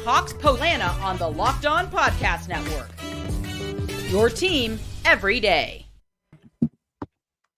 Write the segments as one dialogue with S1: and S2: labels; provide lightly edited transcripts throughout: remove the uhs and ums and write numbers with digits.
S1: Hawks Atlanta on the Locked On Podcast Network. Your team every day.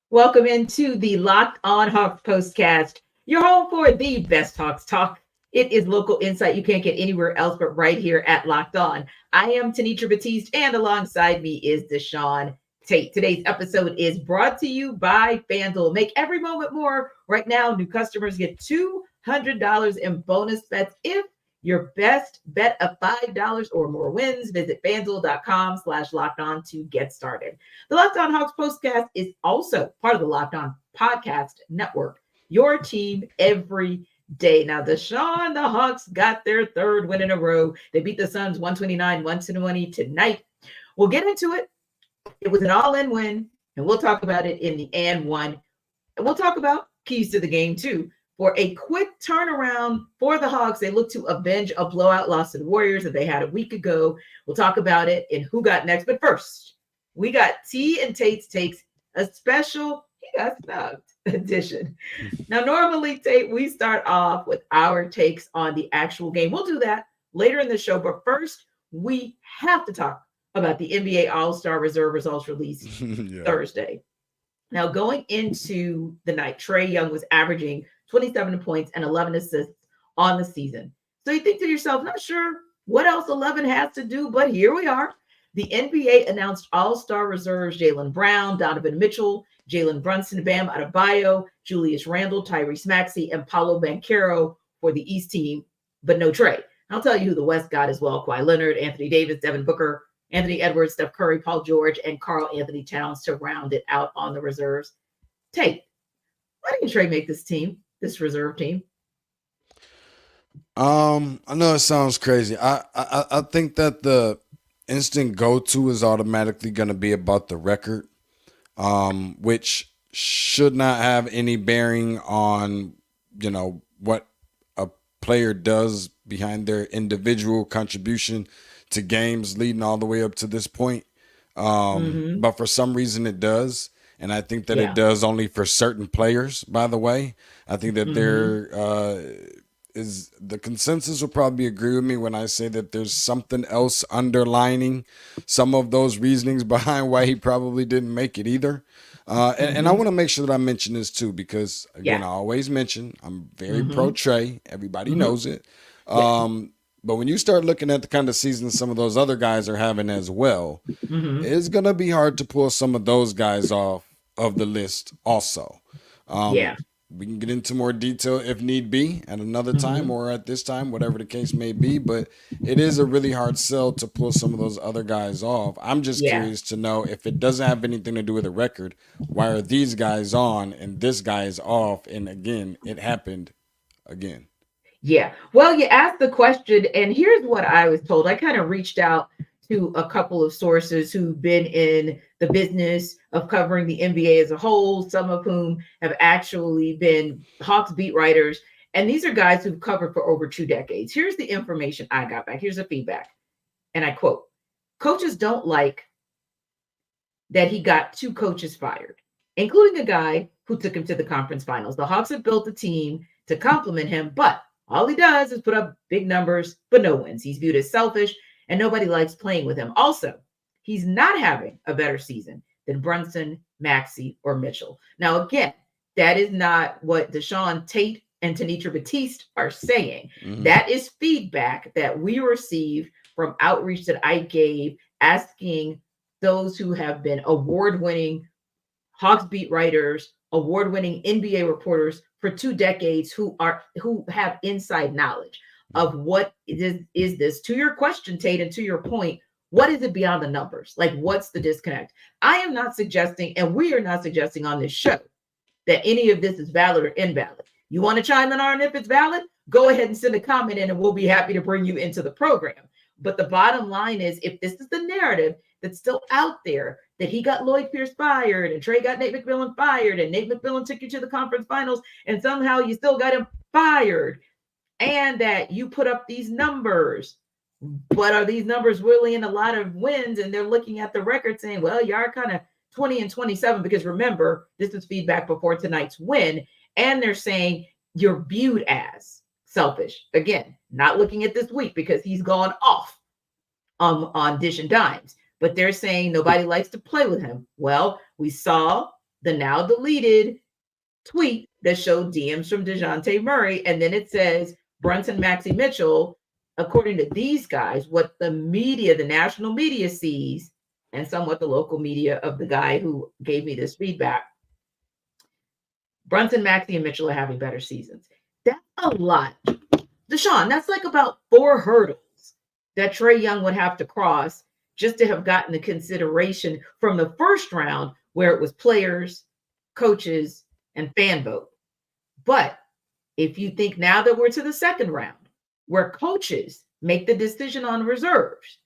S2: Welcome into the Locked On Hawks Postcast, your home for the best Hawks talk. It is local insight you can't get anywhere else but right here at Locked On. I am Tenitra Batiste, and alongside me is DeShaun Tate. Today's episode is brought to you by FanDuel. Make every moment more. Right now, new customers get $200 in bonus bets if your best bet of $5 or more wins. Visit FanDuel.com/LockedOn to get started. The Locked On Hawks Postcast is also part of the Locked On Podcast Network. Your team every day. Now, DeShaun, the Hawks got their third win in a row. They beat the Suns 129-120 tonight. We'll get into it. It was an all-in win, and we'll talk about it in the and one. And we'll talk about keys to the game, too. For a quick turnaround for the Hawks, they look to avenge a blowout loss to the Warriors that they had a week ago. We'll talk about it and who got next. But first, we got T and Tate's takes, a special He Got Snubbed edition. Now, normally, Tate, we start off with our takes on the actual game. We'll do that later in the show. But first, we have to talk about the NBA All-Star Reserve results released Thursday. Now, going into the night, Trae Young was averaging 27 points and 11 assists on the season. So you think to yourself, not sure what else 11 has to do, but here we are. The NBA announced All-Star reserves Jaylen Brown, Donovan Mitchell, Jalen Brunson, Bam Adebayo, Julius Randle, Tyrese Maxey, and Paolo Banchero for the East team, but no Trey. I'll tell you who the West got as well. Kawhi Leonard, Anthony Davis, Devin Booker, Anthony Edwards, Steph Curry, Paul George, and Karl Anthony Towns to round it out on the reserves. Tate, why didn't Trey make this team? This reserve team?
S3: I know it sounds crazy. I think that the instant go-to is automatically going to be about the record, which should not have any bearing on, what a player does behind their individual contribution to games leading all the way up to this point. But for some reason it does. And I think that it does only for certain players, by the way. I think that there is the consensus will probably agree with me when I say that there's something else underlining some of those reasonings behind why he probably didn't make it either. And I want to make sure that I mention this too, because again, I always mention I'm very pro Trey. Everybody knows it. But when you start looking at the kind of season some of those other guys are having as well, it's going to be hard to pull some of those guys off of the list also. We can get into more detail if need be at another time or at this time, whatever the case may be. But it is a really hard sell to pull some of those other guys off. I'm just curious to know if it doesn't have anything to do with the record, why are these guys on and this guy is off? And again, it happened again.
S2: Yeah. Well, you asked the question, and here's what I was told. I kind of reached out to a couple of sources who've been in the business of covering the NBA as a whole, some of whom have actually been Hawks beat writers. And these are guys who've covered for over 2 decades. Here's the information I got back. Here's the feedback. And I quote, coaches don't like that he got 2 coaches fired, including a guy who took him to the conference finals. The Hawks have built a team to complement him, but all he does is put up big numbers, but no wins. He's viewed as selfish, and nobody likes playing with him. Also, he's not having a better season than Brunson, Maxey, or Mitchell. Now, again, that is not what DeShaun, Tate, and Tenitra Batiste are saying. That is feedback that we received from outreach that I gave, asking those who have been award-winning Hawks beat writers, award-winning NBA reporters for 2 decades who have inside knowledge of what is this. To your question, Tate, and to your point, what is it beyond the numbers? Like, what's the disconnect? I am not suggesting, and we are not suggesting on this show, that any of this is valid or invalid. You want to chime in on if it's valid? Go ahead and send a comment in, and we'll be happy to bring you into the program. But the bottom line is, if this is the narrative that's still out there, that he got Lloyd Pierce fired and Trey got Nate McMillan fired and Nate McMillan took you to the conference finals and somehow you still got him fired, and that you put up these numbers, but are these numbers really in a lot of wins? And they're looking at the record saying, well, you are kind of 20-27, because remember, this is feedback before tonight's win. And they're saying you're viewed as selfish. Again, not looking at this week because he's gone off on Dish and Dimes, but they're saying nobody likes to play with him. Well, we saw the now deleted tweet that showed DMs from DeJounte Murray, and then it says Brunson Maxey Mitchell, according to these guys, what the media, the national media sees, and somewhat the local media of the guy who gave me this feedback, Brunson, Maxey, and Mitchell are having better seasons. That's a lot. DeShaun, that's like about 4 hurdles that Trae Young would have to cross just to have gotten the consideration from the first round where it was players, coaches, and fan vote. But if you think now that we're to the second round where coaches make the decision on reserves,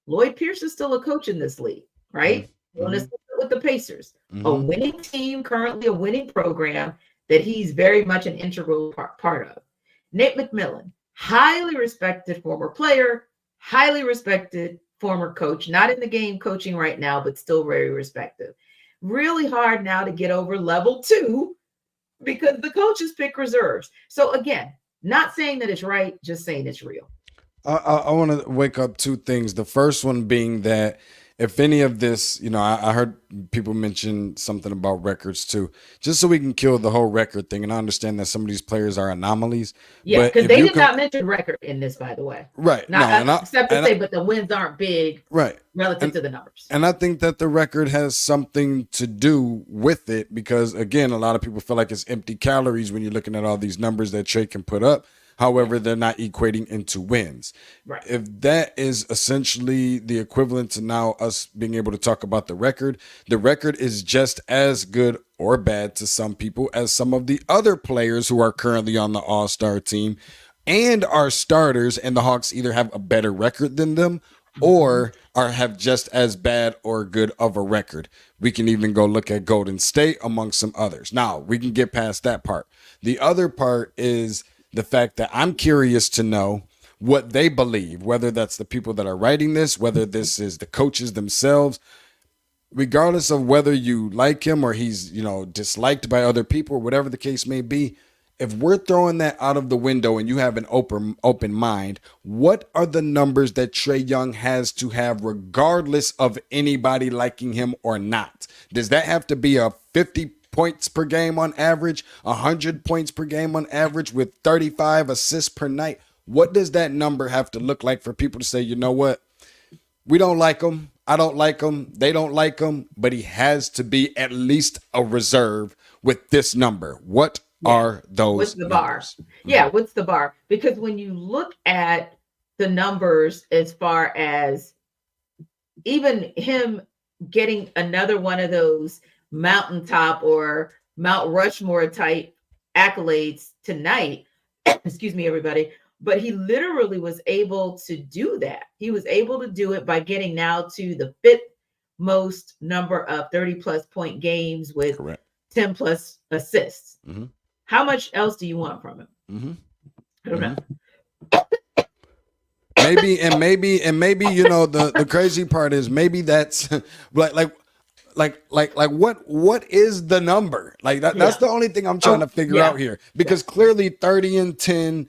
S2: Lloyd Pierce is still a coach in this league, right? Mm-hmm. With the Pacers, a winning team, currently a winning program that he's very much an integral part of. Nate McMillan, highly respected former player, highly respected former coach, not in the game coaching right now, but still very respected. Really hard now to get over level 2 because the coaches pick reserves. So again, not saying that it's right, just saying it's real.
S3: I want to wake up 2 things. The first one being that if any of this, I heard people mention something about records too, just so we can kill the whole record thing. And I understand that some of these players are anomalies.
S2: Yeah, because they did not mention record in this, by the way.
S3: Right.
S2: Except to say, but the wins aren't big relative to the numbers.
S3: And I think that the record has something to do with it because, again, a lot of people feel like it's empty calories when you're looking at all these numbers that Trey can put up. However, they're not equating into wins.
S2: Right.
S3: If that is essentially the equivalent to now us being able to talk about the record is just as good or bad to some people as some of the other players who are currently on the All-Star team and are starters, and the Hawks either have a better record than them or have just as bad or good of a record. We can even go look at Golden State among some others. Now, we can get past that part. The other part is the fact that I'm curious to know what they believe, whether that's the people that are writing this, whether this is the coaches themselves, regardless of whether you like him or he's, disliked by other people or whatever the case may be. If we're throwing that out of the window and you have an open mind, what are the numbers that Trae Young has to have regardless of anybody liking him or not? Does that have to be a 50 points per game on average, 100 points per game on average with 35 assists per night? What does that number have to look like for people to say, you know what? We don't like him. I don't like him. They don't like him, but he has to be at least a reserve with this number. What are those
S2: What's the
S3: numbers?
S2: bar? Yeah, what's the bar? Because when you look at the numbers as far as even him getting another one of those mountaintop or Mount Rushmore type accolades tonight, excuse me, everybody, but he literally was able to do that. He was able to do it by getting now to the 5th most number of 30 plus point games with 10 plus assists. Mm-hmm. How much else do you want from him? Mm-hmm. I don't know.
S3: Maybe, the crazy part is maybe that's what is the number? That's the only thing I'm trying to figure out here, because clearly 30 and 10,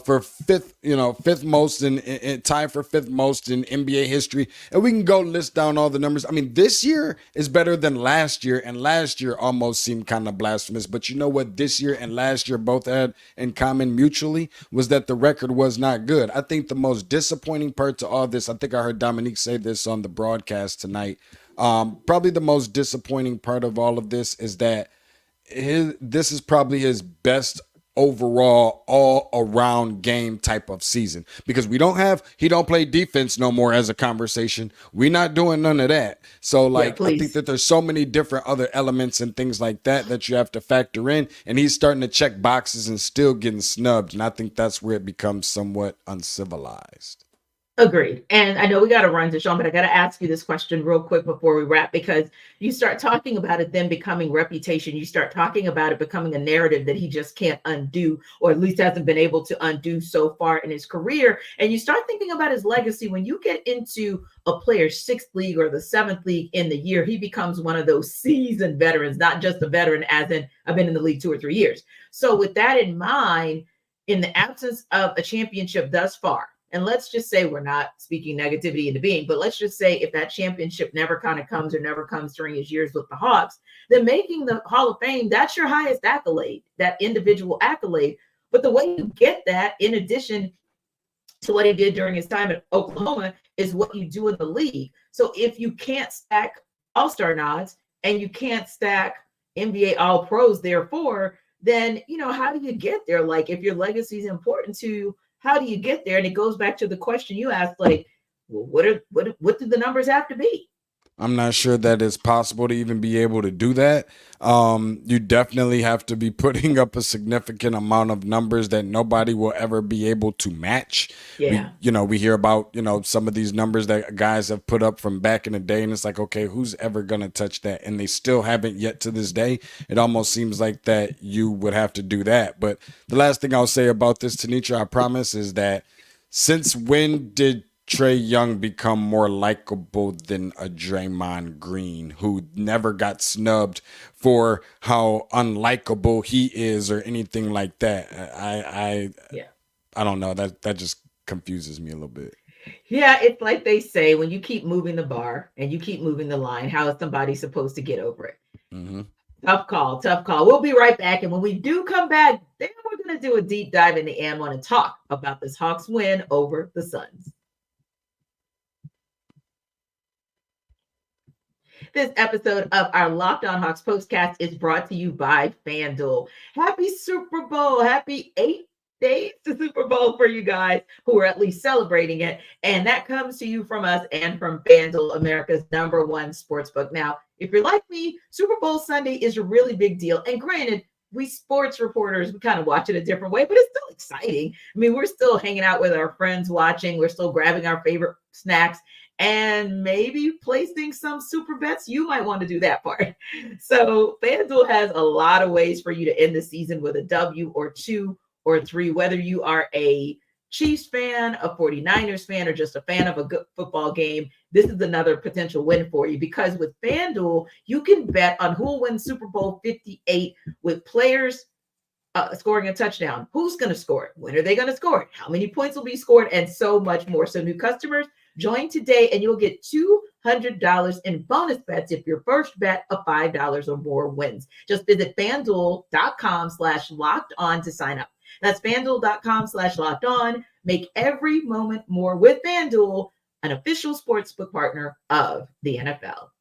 S3: for fifth most and tied for 5th most in NBA history. And we can go list down all the numbers. I mean, this year is better than last year, and last year almost seemed kind of blasphemous. But you know what this year and last year both had in common mutually was that the record was not good. I think the most disappointing part to all this, I think I heard Dominique say this on the broadcast tonight, probably the most disappointing part of all of this is that this is probably his best overall all-around game type of season, because he don't play defense no more as a conversation. We're not doing none of that. So I think that there's so many different other elements and things like that you have to factor in, and he's starting to check boxes and still getting snubbed. And I think that's where it becomes somewhat uncivilized.
S2: Agreed. And I know we got to run, DeShaun, but I got to ask you this question real quick before we wrap, because you start talking about it then becoming reputation. You start talking about it becoming a narrative that he just can't undo, or at least hasn't been able to undo so far in his career. And you start thinking about his legacy. When you get into a player's 6th league or the 7th league in the year, he becomes one of those seasoned veterans, not just a veteran as in I've been in the league 2 or 3 years. So with that in mind, in the absence of a championship thus far, and let's just say we're not speaking negativity into being, but let's just say if that championship never kind of comes or never comes during his years with the Hawks, then making the Hall of Fame, that's your highest accolade, that individual accolade. But the way you get that, in addition to what he did during his time at Oklahoma, is what you do in the league. So if you can't stack all-star nods and you can't stack NBA All-Pros, therefore, then, how do you get there? Like, if your legacy is important to you, how do you get there? And it goes back to the question you asked, like, well, what do the numbers have to be?
S3: I'm not sure that it's possible to even be able to do that. You definitely have to be putting up a significant amount of numbers that nobody will ever be able to match.
S2: Yeah.
S3: We hear about, some of these numbers that guys have put up from back in the day, and it's like, okay, who's ever going to touch that? And they still haven't yet to this day. It almost seems like that you would have to do that. But the last thing I'll say about this, Tenitra, I promise, is that since when did Trae Young become more likable than a Draymond Green, who never got snubbed for how unlikable he is or anything like that? I don't know. That just confuses me a little bit.
S2: Yeah, it's like they say, when you keep moving the bar and you keep moving the line, how is somebody supposed to get over it?
S3: Mm-hmm.
S2: Tough call. We'll be right back. And when we do come back, then we're going to do a deep dive in the AM1 and talk about this Hawks win over the Suns. This episode of our Locked On Hawks postcast is brought to you by FanDuel. Happy Super Bowl. Happy 8 days to Super Bowl for you guys who are at least celebrating it. And that comes to you from us and from FanDuel, America's #1 sportsbook. Now, if you're like me, Super Bowl Sunday is a really big deal. And granted, we sports reporters, we kind of watch it a different way, but it's still exciting. I mean, we're still hanging out with our friends watching. We're still grabbing our favorite snacks and maybe placing some super bets. You might want to do that part. So FanDuel has a lot of ways for you to end the season with a W or 2 or 3, whether you are a Chiefs fan, a 49ers fan, or just a fan of a good football game. This is another potential win for you, because with FanDuel, you can bet on who will win Super Bowl 58 with players scoring a touchdown. Who's going to score it? When are they going to score it? How many points will be scored? And so much more. So new customers, join today and you'll get $200 in bonus bets if your first bet of $5 or more wins. Just visit FanDuel.com/locked-on to sign up. That's FanDuel.com/locked-on. Make every moment more with FanDuel, an official sportsbook partner of the NFL.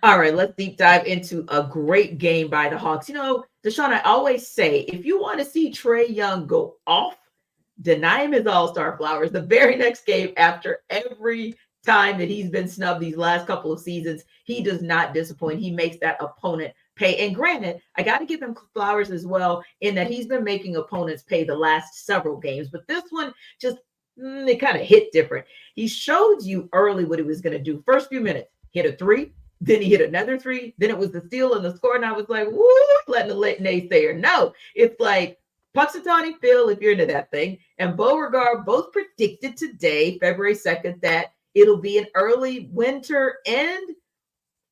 S2: All right, let's deep dive into a great game by the Hawks. DeShaun, I always say, if you want to see Trae Young go off, deny him his all-star flowers the very next game. After every time that he's been snubbed these last couple of seasons, he does not disappoint. He makes that opponent pay. And granted, I got to give him flowers as well, in that he's been making opponents pay the last several games. But this one just, it kind of hit different. He showed you early what he was going to do. First few minutes, hit a 3. Then he hit another 3. Then it was the steal and the score. And I was like, woo, letting the late naysayer know. It's like Puxatawny Phil, if you're into that thing, and Beauregard both predicted today, February 2nd, that it'll be an early winter end.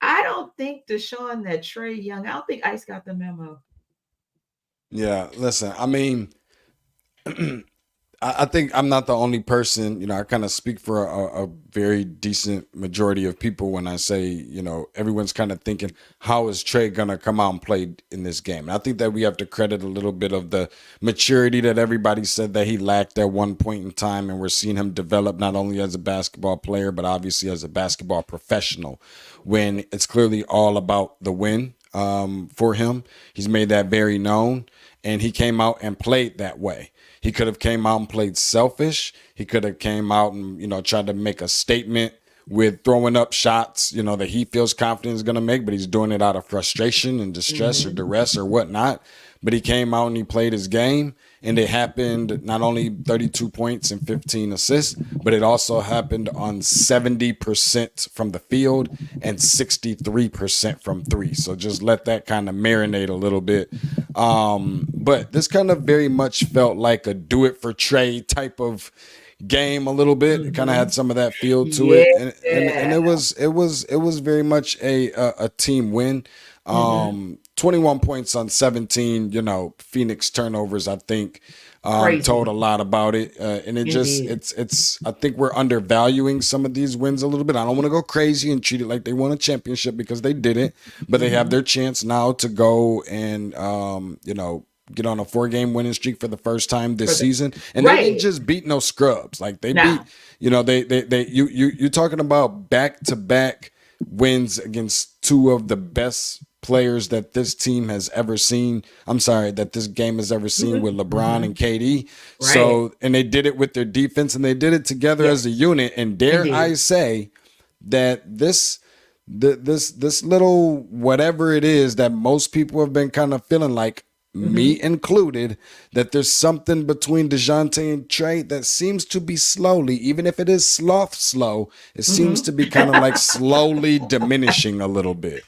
S2: I don't think, DeShaun, that Trae Young, I don't think Ice got the memo.
S3: Yeah, listen, I mean, I think I'm not the only person, I kind of speak for a very decent majority of people when I say, everyone's kind of thinking, how is Trey going to come out and play in this game? And I think that we have to credit a little bit of the maturity that everybody said that he lacked at one point in time. And we're seeing him develop not only as a basketball player, but obviously as a basketball professional, when it's clearly all about the win for him. He's made that very known, and he came out and played that way. He could have came out and played selfish. He could have came out and, tried to make a statement with throwing up shots, that he feels confident is going to make, but he's doing it out of frustration and distress or duress or whatnot. But he came out and he played his game, and it happened not only 32 points and 15 assists, but it also happened on 70% from the field and 63% from 3. So just let that kind of marinate a little bit. But this kind of very much felt like a do it for Trey type of game a little bit. It kind of had some of that feel to it. And it was very much a team win. 21 points on 17, Phoenix turnovers, I think, told a lot about it. And it just, it's, I think we're undervaluing some of these wins a little bit. I don't want to go crazy and treat it like they won a championship because they didn't, but they have their chance now to go and, get on a 4-game winning streak for the first time this season. And they didn't just beat no scrubs. Like they beat, you're talking about back-to-back wins against two of the best players that this team has ever seen. I'm sorry, that this game has ever seen with LeBron and KD. Right. So, and they did it with their defense and they did it together as a unit. And dare I say that this little whatever it is that most people have been kind of feeling like, me included, that there's something between DeJounte and Trey that seems to be slowly, even if it is slow, it seems to be kind of like slowly diminishing a little bit.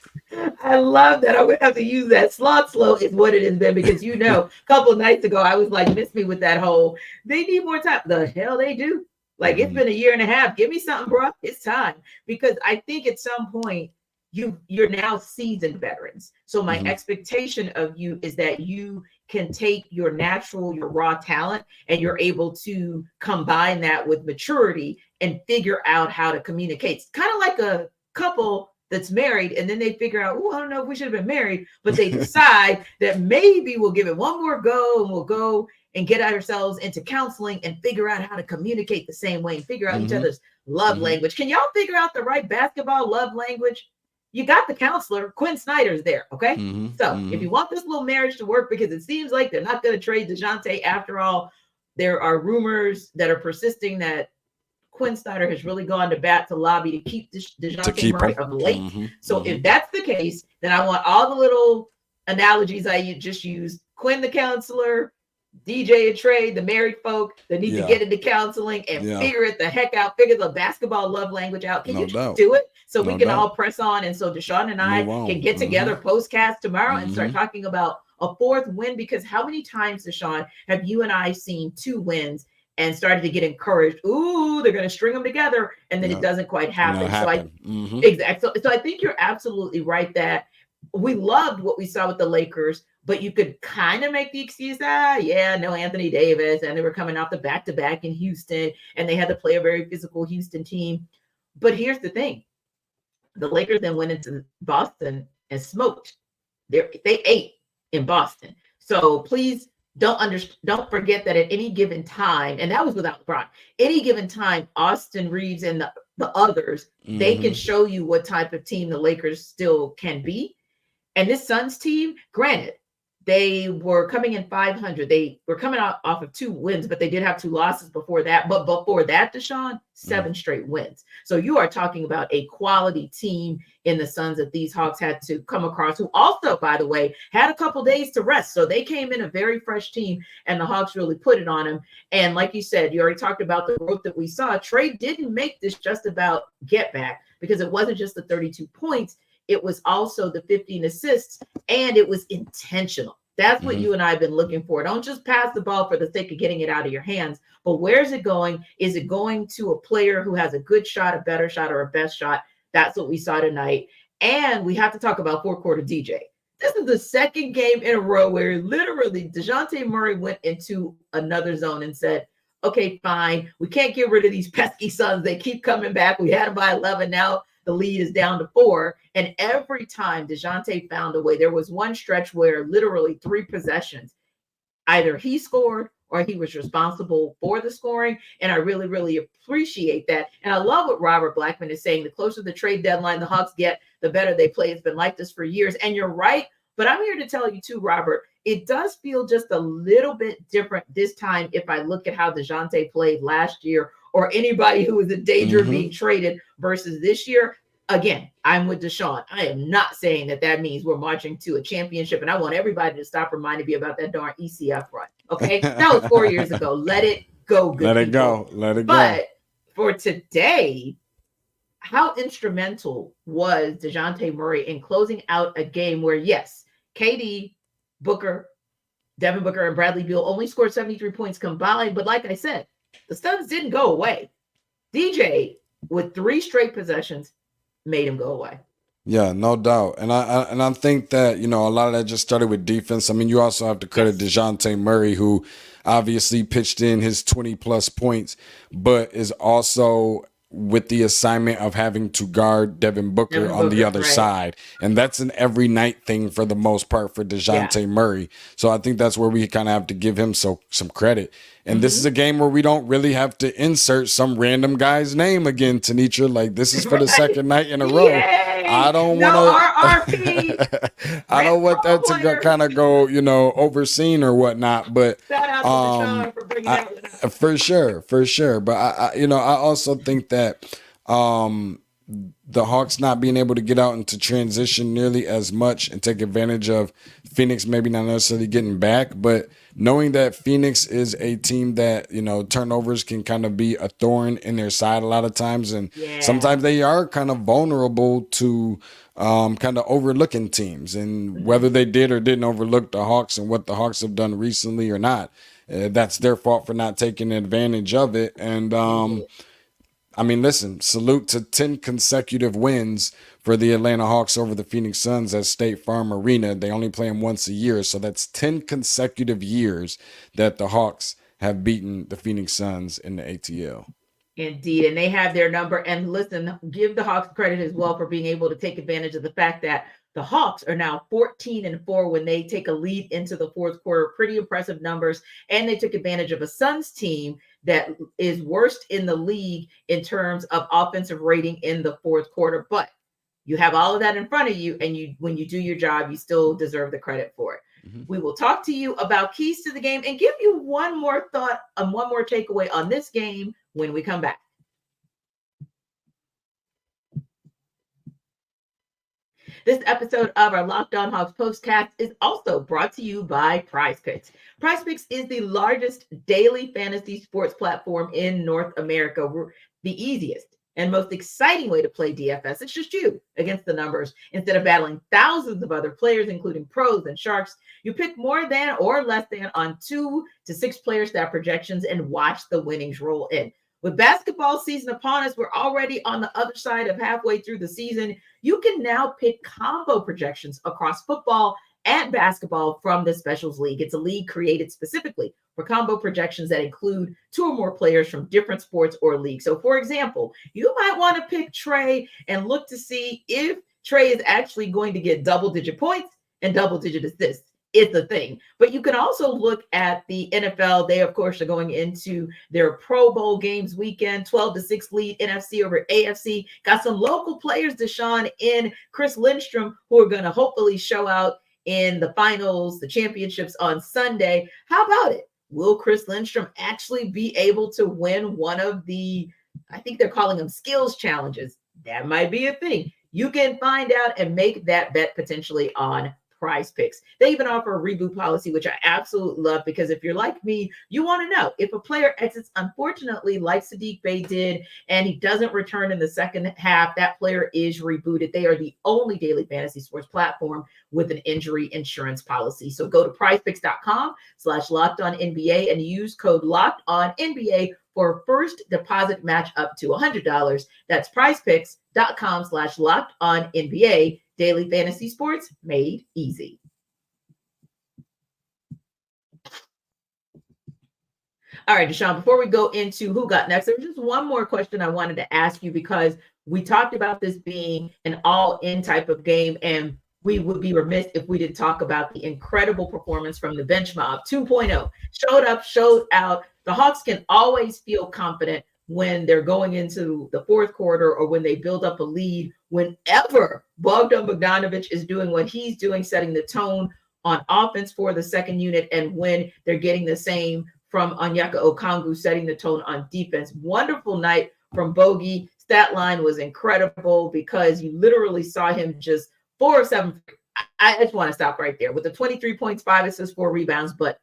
S2: I love that. I would have to use that. Slow is what it has been because, a couple of nights ago, I was like, miss me with that whole, they need more time. The hell they do. Like, it's been a year and a half. Give me something, bro. It's time. Because I think at some point, you're now seasoned veterans. So my expectation of you is that you can take your raw talent and you're able to combine that with maturity and figure out how to communicate. It's kind of like a couple that's married and then they figure out, I don't know if we should have been married, but they decide that maybe we'll give it one more go and we'll go and get ourselves into counseling and figure out how to communicate the same way and figure out each other's love language. Can y'all figure out the right basketball love language? You got the counselor, Quinn Snyder's there, okay? If you want this little marriage to work, because it seems like they're not going to trade DeJounte after all, there are rumors that are persisting that Quinn Snyder has really gone to bat to lobby to keep DeJounte Murray of late. So if that's the case, then I want all the little analogies I just used. Quinn the counselor, DJ and Trey, the married folk that need to get into counseling and figure it the heck out, figure the basketball love language out. Can you just do it so we can all press on? And so DeShaun and I can get together postcast tomorrow and start talking about a fourth win, because how many times, DeShaun, have you and I seen 2 wins and started to get encouraged? Ooh, they're going to string them together. And then it doesn't quite happen. So I think you're absolutely right that we loved what we saw with the Lakers, but you could kind of make the excuse, no Anthony Davis, and they were coming off the back-to-back in Houston, and they had to play a very physical Houston team. But here's the thing. The Lakers then went into Boston and smoked. They ate in Boston. So please don't forget that at any given time, and that was without LeBron, any given time, Austin Reeves and the others, they can show you what type of team the Lakers still can be. And this Suns team, granted, they were coming in 500. They were coming off of 2 wins, but they did have 2 losses before that. But before that, DeShaun, 7 straight wins. So you are talking about a quality team in the Suns that these Hawks had to come across, who also, by the way, had a couple days to rest. So they came in a very fresh team, and the Hawks really put it on them. And like you said, you already talked about the growth that we saw. Trey didn't make this just about get back, because it wasn't just the 32 points. It was also the 15 assists, and it was intentional. That's what you and I have been looking for. Don't just pass the ball for the sake of getting it out of your hands, but where's it going? Is it going to a player who has a good shot, a better shot, or a best shot? That's what we saw tonight. And we have to talk about fourth quarter DJ. This is the second game in a row where literally DeJounte Murray went into another zone and said, okay, fine. We can't get rid of these pesky Suns. They keep coming back. We had them by 11. Now the lead is down to 4. And every time DeJounte found a way, there was one stretch where literally 3 possessions, either he scored or he was responsible for the scoring. And I really, really appreciate that. And I love what Robert Blackman is saying. The closer the trade deadline the Hawks get, the better they play. It's been like this for years. And you're right. But I'm here to tell you too, Robert, it does feel just a little bit different this time if I look at how DeJounte played last year, or anybody who was in danger of being traded versus this year. Again, I'm with DeShaun. I am not saying that means we're marching to a championship, and I want everybody to stop reminding me about that darn ECF run. Okay, that was 4 years ago. Let it go. Good
S3: Let it
S2: people.
S3: go. Let it
S2: but
S3: go.
S2: For today, how instrumental was DeJounte Murray in closing out a game where, yes, KD, Booker, Devin Booker, and Bradley Beal only scored 73 points combined. But like I said, the Suns didn't go away. DJ, with 3 straight possessions, made him go away.
S3: Yeah, no doubt. And I think that, a lot of that just started with defense. I mean, you also have to credit DeJounte Murray, who obviously pitched in his 20 plus points, but is also with the assignment of having to guard Devin Booker on the other side. And that's an every night thing for the most part for DeJounte Murray. So I think that's where we kind of have to give him some credit. And this is a game where we don't really have to insert some random guy's name again, Tenitra. Like, this is for the second night in a row. I don't want to. I don't want that to kind of go, overseen or whatnot. But
S2: shout out to DeShaun for bringing that one up.
S3: For sure. But I also think that the Hawks not being able to get out into transition nearly as much and take advantage of Phoenix maybe not necessarily getting back, but knowing that Phoenix is a team that, turnovers can kind of be a thorn in their side a lot of times. And sometimes they are kind of vulnerable to kind of overlooking teams. And whether they did or didn't overlook the Hawks and what the Hawks have done recently or not, that's their fault for not taking advantage of it. And I mean, listen, salute to 10 consecutive wins for the Atlanta Hawks over the Phoenix Suns at State Farm Arena. They only play them once a year, so that's 10 consecutive years that the Hawks have beaten the Phoenix Suns in the ATL.
S2: Indeed, and they have their number. And listen, give the Hawks credit as well for being able to take advantage of the fact that the Hawks are now 14-4 when they take a lead into the fourth quarter. Pretty impressive numbers. And they took advantage of a Suns team that is worst in the league in terms of offensive rating in the fourth quarter. But you have all of that in front of you, and when you do your job, you still deserve the credit for it. We will talk to you about keys to the game and give you one more thought and one more takeaway on this game when we come back. This episode of our Locked On Hawks postcast is also brought to you by PrizePicks. PrizePicks is the largest daily fantasy sports platform in North America. We're the easiest and most exciting way to play DFS. It's just you against the numbers. Instead of battling thousands of other players, including pros and sharks, you pick more than or less than on 2 to 6 player stat projections and watch the winnings roll in. With basketball season upon us, we're already on the other side of halfway through the season. You can now pick combo projections across football and basketball from the Specials League. It's a league created specifically for combo projections that include 2 or more players from different sports or leagues. So, for example, you might want to pick Trey and look to see if Trey is actually going to get double-digit points and double-digit assists. It's a thing. But you can also look at the NFL. They, of course, are going into their Pro Bowl games weekend, 12-6 lead NFC over AFC. Got some local players, DeShaun and Chris Lindstrom, who are going to hopefully show out in the finals, the championships on Sunday. How about it? Will Chris Lindstrom actually be able to win one of the, I think they're calling them skills challenges? That might be a thing. You can find out and make that bet potentially on PrizePicks. They even offer a reboot policy, which I absolutely love, because if you're like me, you want to know if a player exits, unfortunately, like Saddiq Bey did, and he doesn't return in the second half, that player is rebooted. They are the only daily fantasy sports platform with an injury insurance policy. So go to prizepicks.com/LockedOnNBA and use code LockedOnNBA for a first deposit match up to $100. That's prizepicks.com/LockedOnNBA. Daily fantasy sports made easy. All right, DeShaun, before we go into who got next, there's just one more question I wanted to ask you, because we talked about this being an all-in type of game, and we would be remiss if we didn't talk about the incredible performance from the bench mob 2.0. Showed up, showed out. The Hawks can always feel confident when they're going into the fourth quarter or when they build up a lead, whenever Bogdan Bogdanovic is doing what he's doing, setting the tone on offense for the second unit, and when they're getting the same from Onyeka Okongwu, setting the tone on defense. Wonderful night from Bogey. Stat line was incredible because you literally saw him just 4 of 7. I just want to stop right there with the 23 points, 5 assists, 4 rebounds, but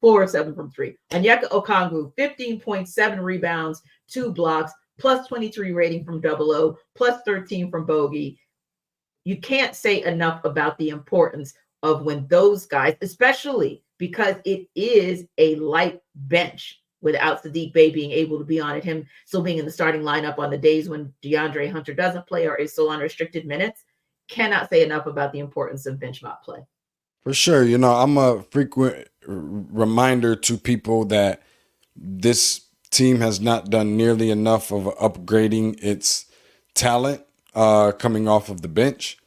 S2: 4 of 7 from 3. Onyeka Okongwu, 15.7 rebounds, 2 blocks, plus 23 rating from Double O, plus 13 from Bogey. You can't say enough about the importance of when those guys, especially because it is a light bench without Saddiq Bey being able to be on it, him still being in the starting lineup on the days when DeAndre Hunter doesn't play or is still on restricted minutes, cannot say enough about the importance of bench mob play.
S3: For sure. You know, I'm a frequent reminder to people that this team has not done nearly enough of upgrading its talent coming off of the bench.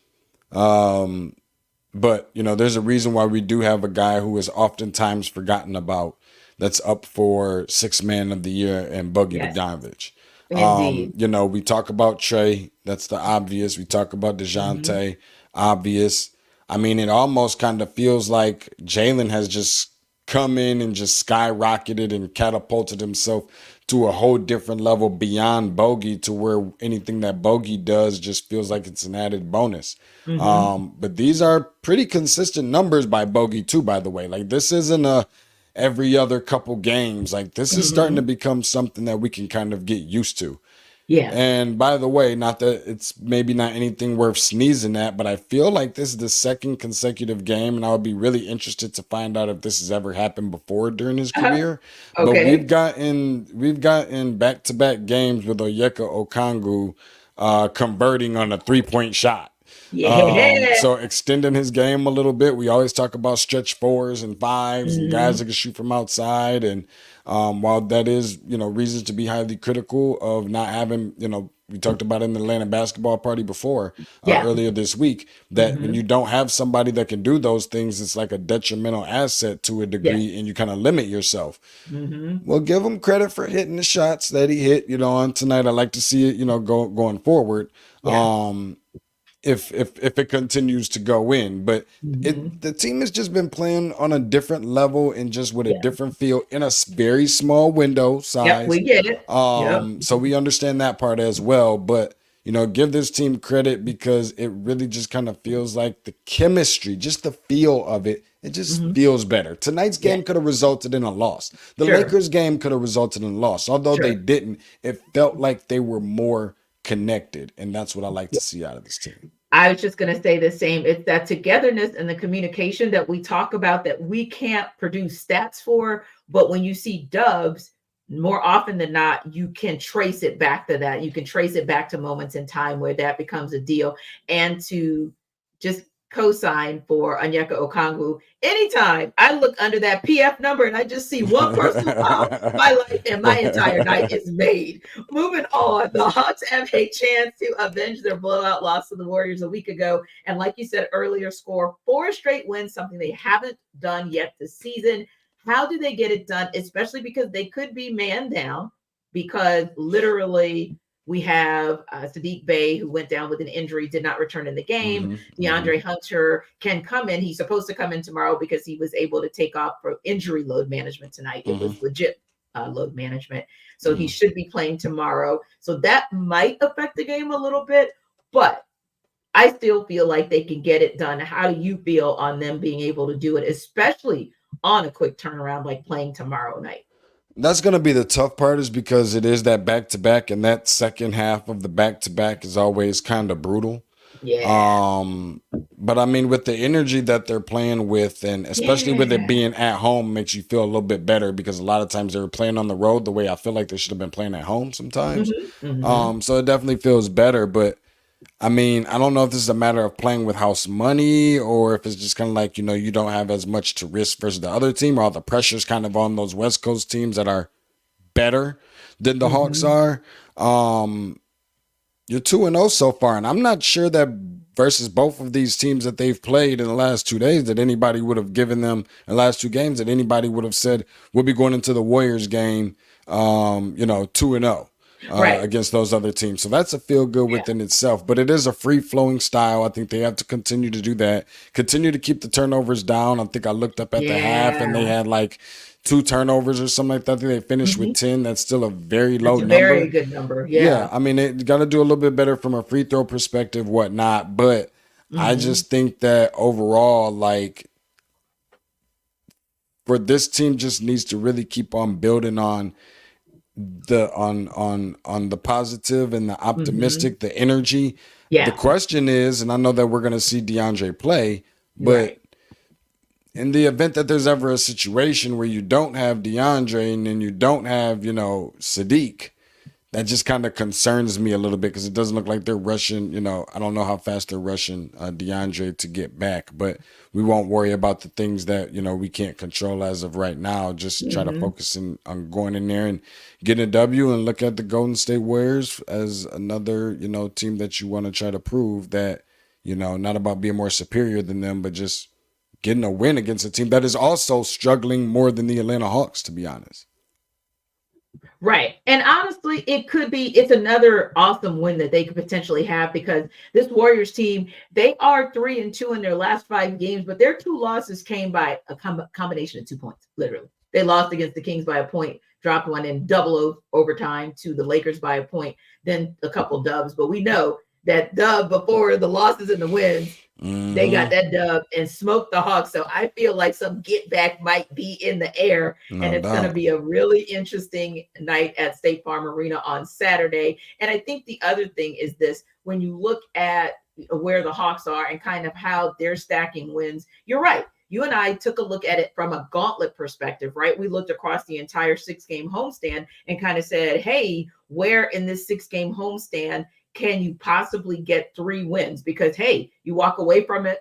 S3: But, you know, there's a reason why we do have a guy who is oftentimes forgotten about that's up for Sixth Man of the Year and Bogey Bogdanovic.
S2: Indeed.
S3: You know, we talk about Trey. That's the obvious. We talk about DeJounte. Obvious. I mean, it almost kind of feels like Jalen has just come in and just skyrocketed and catapulted himself to a whole different level beyond Bogey, to where anything that Bogey does just feels like it's an added bonus. But these are pretty consistent numbers by Bogey too, by the way. Like, this isn't a every other couple games. Like, this is starting to become something that we can kind of get used to.
S2: Yeah.
S3: And by the way, not that it's maybe not anything worth sneezing at, but I feel like this is the second consecutive game, and I would be really interested to find out if this has ever happened before during his career. But we've gotten back-to-back games with Onyeka Okongwu converting on a 3-point shot.
S2: Yeah.
S3: So extending his game a little bit. We always talk about stretch 4s and 5s and guys that can shoot from outside. And while that is, you know, reasons to be highly critical of not having, you know, we talked about it in the Atlanta basketball party before earlier this week, that when you don't have somebody that can do those things, it's like a detrimental asset to a degree, and you kind of limit yourself. Well, give him credit for hitting the shots that he hit, you know, on tonight. I like to see it, you know, going forward. If it continues to go in, but the team has just been playing on a different level and just with a different feel in a very small window size.
S2: Yep, we get it.
S3: So we understand that part as well, but you know, give this team credit because it really just kind of feels like the chemistry, just the feel of it. It just feels better. Tonight's game could have resulted in a loss. The Lakers game could have resulted in a loss. Although they didn't, it felt like they were more connected, and that's what I like to see out of this team.
S2: I was just going to say the same. It's that togetherness and the communication that we talk about that we can't produce stats for, but when you see dubs, more often than not, you can trace it back to that. You can trace it back to moments in time where that becomes a deal. And to just co-sign for Onyeka Okongwu, anytime I look under that PF number and I just see one person, my life and my entire night is made. Moving on, the Hawks have a chance to avenge their blowout loss to the Warriors a week ago. And like you said earlier, score 4 straight wins, something they haven't done yet this season. How do they get it done? Especially because they could be man down, because literally we have Sadiq Bey, who went down with an injury, did not return in the game. DeAndre Hunter can come in. He's supposed to come in tomorrow because he was able to take off for injury load management tonight. It was legit load management. So he should be playing tomorrow. So that might affect the game a little bit, but I still feel like they can get it done. How do you feel on them being able to do it, especially on a quick turnaround like playing tomorrow night?
S3: That's going to be the tough part, is because it is that back-to-back, and that second half of the back-to-back is always kind of brutal. But I mean, with the energy that they're playing with, and especially with it being at home, makes you feel a little bit better, because a lot of times they were playing on the road the way I feel like they should have been playing at home sometimes. So it definitely feels better. But I mean, I don't know if this is a matter of playing with house money, or if it's just kind of like, you know, you don't have as much to risk versus the other team, or all the pressure's kind of on those West Coast teams that are better than the Hawks are. You're 2-0 so far, and I'm not sure that versus both of these teams that they've played in the last 2 days that anybody would have given them, in the last 2 games, that anybody would have said we'll be going into the Warriors game, 2-0. Against those other teams. So that's a feel good within itself, but it is a free flowing style. I think they have to continue to do that, continue to keep the turnovers down. I think I looked up at the half and they had like 2 turnovers or something like that. I think they finished with 10. That's still a very low number.
S2: Very good number. Yeah.
S3: I mean, they got to do a little bit better from a free throw perspective, whatnot. But I just think that overall, like, for this team just needs to really keep on building on the positive and the optimistic, the energy. The question is, and I know that we're going to see DeAndre play, but in the event that there's ever a situation where you don't have DeAndre and then you don't have, Sadiq, that just kind of concerns me a little bit because it doesn't look like they're rushing. You know, I don't know how fast they're rushing DeAndre to get back, but we won't worry about the things that, you know, we can't control as of right now. Just try to focus on going in there and getting a W and look at the Golden State Warriors as another, you know, team that you want to try to prove that, you know, not about being more superior than them, but just getting a win against a team that is also struggling more than the Atlanta Hawks, to be honest.
S2: Right. And honestly, it's another awesome win that they could potentially have because this Warriors team, they are 3-2 in their last 5 games, but their 2 losses came by a combination of 2 points, literally. They lost against the Kings by a point, dropped one in double overtime to the Lakers by a point, then a couple dubs. But we know that dub before the losses and the wins, they got that dub and smoked the Hawks. So I feel like some get back might be in the air. And it's going to be a really interesting night at State Farm Arena on Saturday. And I think the other thing is this, when you look at where the Hawks are and kind of how they're stacking wins, you're right. You and I took a look at it from a gauntlet perspective, right? We looked across the entire 6-game homestand and kind of said, hey, where in this 6-game homestand can you possibly get 3 wins? Because, hey, you walk away from it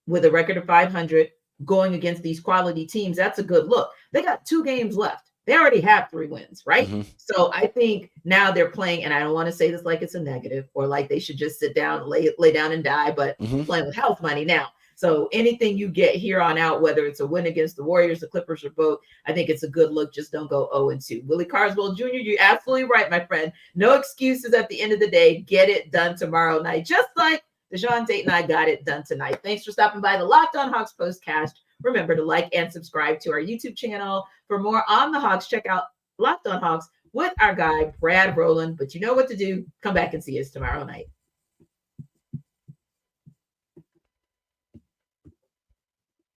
S2: with a record of 500 going against these quality teams. That's a good look. They got 2 games left. They already have 3 wins, right? So I think now they're playing, and I don't want to say this like it's a negative or like they should just sit down, lay down and die, but playing with house money now. So anything you get here on out, whether it's a win against the Warriors, the Clippers, or both, I think it's a good look. Just don't go 0-2. Willie Carswell Jr., you're absolutely right, my friend. No excuses at the end of the day. Get it done tomorrow night, just like DeShaun, Tate, and I got it done tonight. Thanks for stopping by the Locked On Hawks Postcast. Remember to like and subscribe to our YouTube channel. For more on the Hawks, check out Locked On Hawks with our guy, Brad Rowland. But you know what to do. Come back and see us tomorrow night.